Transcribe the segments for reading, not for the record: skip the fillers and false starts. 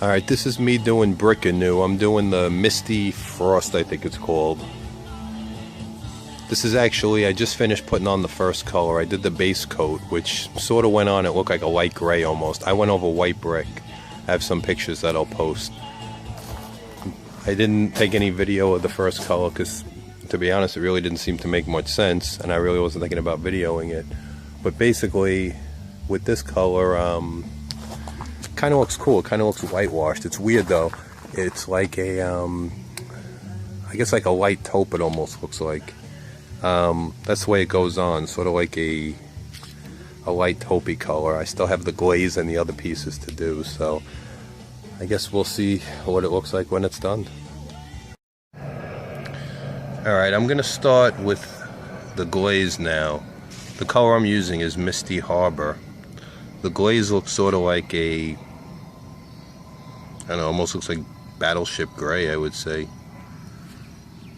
Alright, this is me doing BrickaNew. I'm doing the Misty Frost, I think it's called. This is actually, I just finished putting on the first color. I did the base coat, which sort of went on. It looked like a light gray almost. I went over white brick. I have some pictures that I'll post. I didn't take any video of the first color because, to be honest, it really didn't seem to make much sense, and I really wasn't thinking about videoing it. But basically, with this color, kind of looks cool. It kind of looks whitewashed. It's weird though. It's like a, I guess like a light taupe. It almost looks like. That's the way it goes on. Sort of like a light taupey color. I still have the glaze and the other pieces to do. So I guess we'll see what it looks like when it's done. Alright, I'm gonna start with the glaze now. The color I'm using is Misty Harbor. The glaze looks sort of like a, I don't know, almost looks like battleship gray, I would say.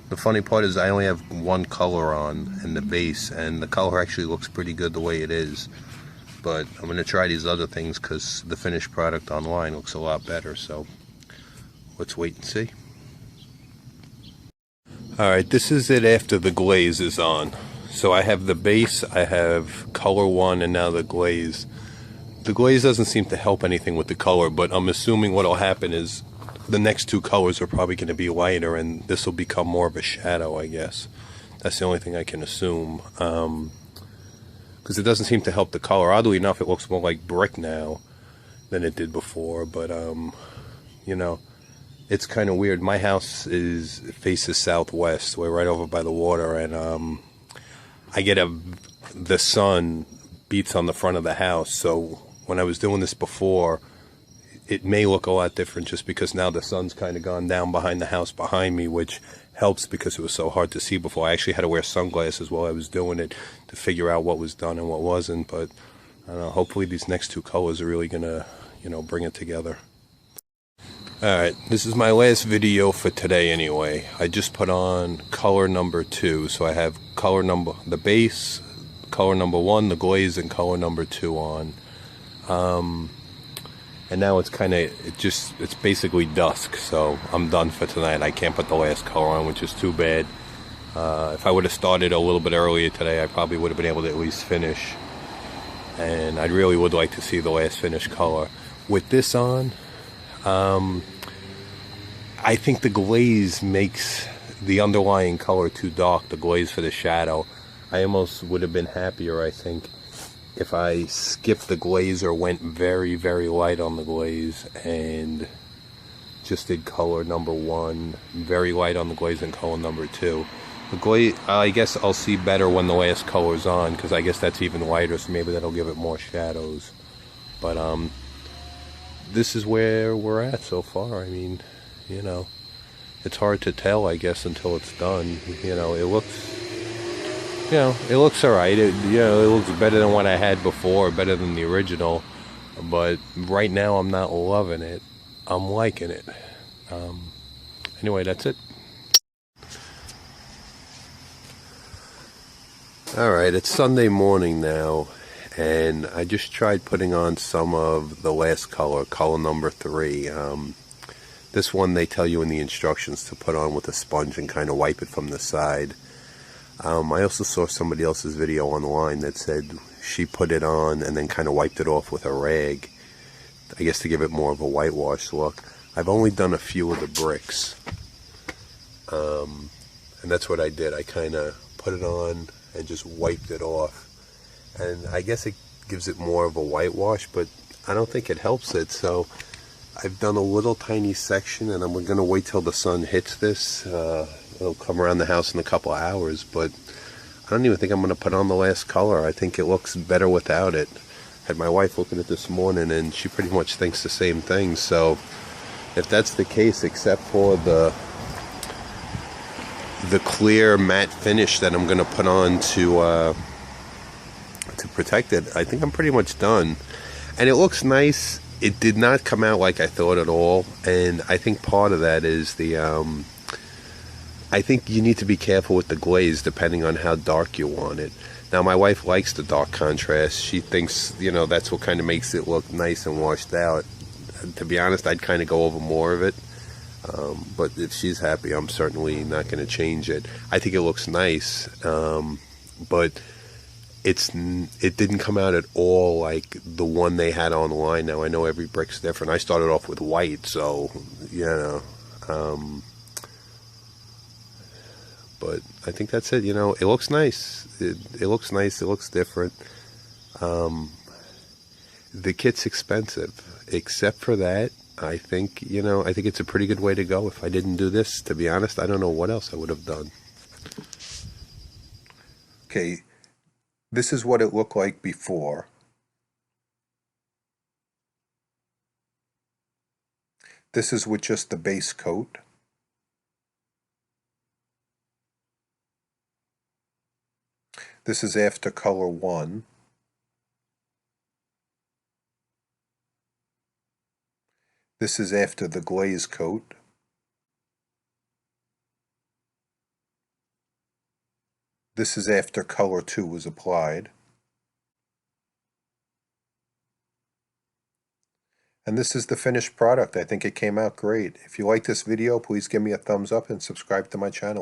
The funny part is I only have one color on in the base, and the color actually looks pretty good the way it is. But I'm going to try these other things because the finished product online looks a lot better, so let's wait and see. Alright, this is it after the glaze is on. So I have the base, I have color 1, and now the glaze. The glaze doesn't seem to help anything with the color, but I'm assuming what will happen is the next two colors are probably going to be lighter, and this will become more of a shadow, I guess. That's the only thing I can assume. Because it doesn't seem to help the color. Oddly enough, it looks more like brick now than it did before, but, you know, it's kind of weird. My house faces southwest. We're right over by the water, and I get the sun beats on the front of the house, so when I was doing this before, it may look a lot different just because now the sun's kind of gone down behind the house behind me, which helps because it was so hard to see before. I actually had to wear sunglasses while I was doing it to figure out what was done and what wasn't, but I don't know, hopefully these next two colors are really gonna, you know, bring it together. Alright, this is my last video for today anyway. I just put on color number 2, so I have the base, color number 1, the glaze, and color number 2 on. And now it's it's basically dusk, so I'm done for tonight. I can't put the last color on, which is too bad. If I would have started a little bit earlier today, I probably would have been able to at least finish. And I really would like to see the last finished color. With this on, I think the glaze makes the underlying color too dark, the glaze for the shadow. I almost would have been happier, I think, if I skipped the glaze or went very, very light on the glaze and just did color number 1, very light on the glaze, and color number 2. The glaze, I guess I'll see better when the last color's on, because I guess that's even lighter, so maybe that'll give it more shadows. But this is where we're at so far. I mean, you know, it's hard to tell, I guess, until it's done. You know, it looks alright. It looks better than what I had before, better than the original. But right now, I'm not loving it. I'm liking it. Anyway, that's it. Alright, it's Sunday morning now, and I just tried putting on some of the last color number 3. This one they tell you in the instructions to put on with a sponge and kind of wipe it from the side. I also saw somebody else's video online that said she put it on and then kind of wiped it off with a rag, I guess to give it more of a whitewash look. I've only done a few of the bricks, and that's what I did. I kind of put it on and just wiped it off, and I guess it gives it more of a whitewash, but I don't think it helps it. So I've done a little tiny section, and I'm going to wait till the sun hits this. It'll come around the house in a couple of hours, but I don't even think I'm going to put on the last color. I think it looks better without it. I had my wife look at it this morning, and she pretty much thinks the same thing. So if that's the case, except for the clear matte finish that I'm going to put on to protect it, I think I'm pretty much done. And it looks nice. It did not come out like I thought at all, and I think part of that is I think you need to be careful with the glaze depending on how dark you want it. Now, my wife likes the dark contrast. She thinks, you know, that's what kind of makes it look nice and washed out. to be honest, I'd kind of go over more of it. But if she's happy, I'm certainly not going to change it. I think it looks nice, but it didn't come out at all like the one they had online. Now I know every brick's different. I started off with white, so you know. But I think that's it. You know, it looks nice. It looks nice. It looks different. The kit's expensive. Except for that, I think, you know, I think it's a pretty good way to go. If I didn't do this, to be honest, I don't know what else I would have done. Okay, this is what it looked like before. This is with just the base coat. This is after color 1. This is after the glaze coat. This is after color 2 was applied. And this is the finished product. I think it came out great. If you like this video, please give me a thumbs up and subscribe to my channel.